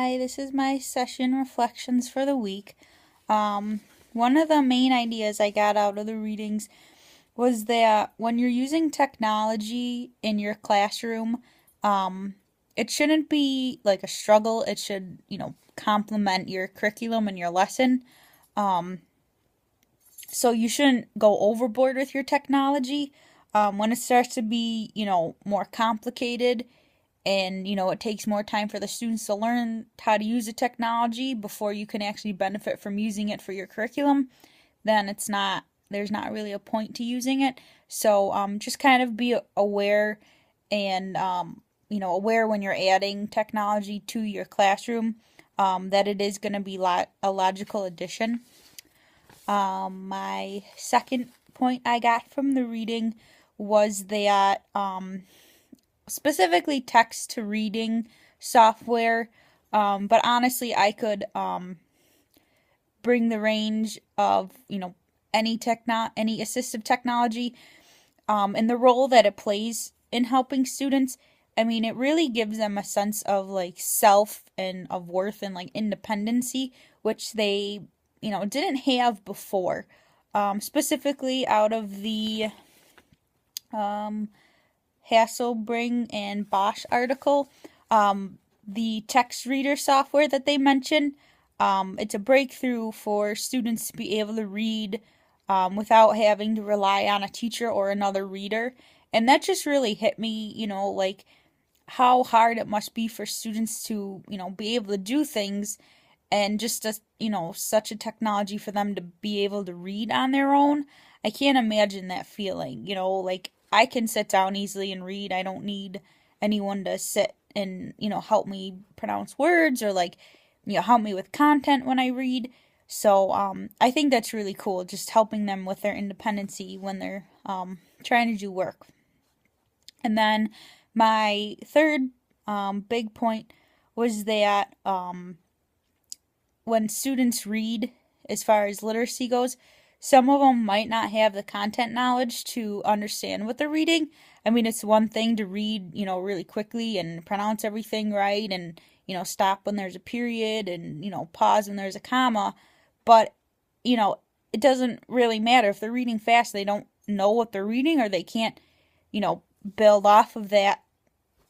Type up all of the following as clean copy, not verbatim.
Hi, this is my session reflections for the week. One of the main ideas I got out of the readings was that when you're using technology in your classroom, it shouldn't be like a struggle. It should, complement your curriculum and your lesson. Um, so you shouldn't go overboard with your technology. When it starts to be, more complicated and it takes more time for the students to learn how to use the technology before you can actually benefit from using it for your curriculum, then there's not really a point to using it. So just kind of be aware and aware when you're adding technology to your classroom, that it is going to be a logical addition. My second point I got from the reading was that specifically text to reading software. But honestly, I could bring the range of any assistive technology, and the role that it plays in helping students. I mean, it really gives them a sense of like self and of worth and like independency, which they didn't have before. Specifically out of the um, Hasselbring and Bosch article. The text reader software that they mentioned, it's a breakthrough for students to be able to read without having to rely on a teacher or another reader. And that just really hit me, like how hard it must be for students to, be able to do things and just, such a technology for them to be able to read on their own. I can't imagine that feeling, like I can sit down easily and read. I don't need anyone to sit and, help me pronounce words or like, help me with content when I read. So, I think that's really cool, just helping them with their independency when they're trying to do work. And then my third big point was that when students read, as far as literacy goes, some of them might not have the content knowledge to understand what they're reading. I mean, it's one thing to read, really quickly and pronounce everything right and, stop when there's a period and, pause when there's a comma. But, it doesn't really matter. If they're reading fast, they don't know what they're reading or they can't, build off of that.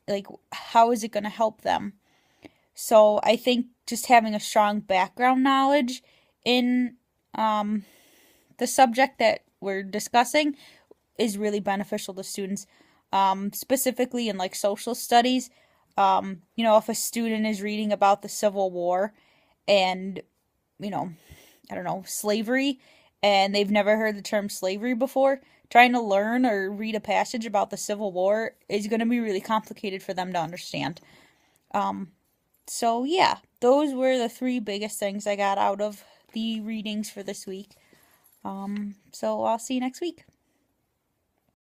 Like, how is it going to help them? So I think just having a strong background knowledge in the subject that we're discussing is really beneficial to students, specifically in like social studies. If a student is reading about the Civil War and, I don't know, slavery, and they've never heard the term slavery before, trying to learn or read a passage about the Civil War is going to be really complicated for them to understand. So yeah, those were the three biggest things I got out of the readings for this week. So I'll see you next week.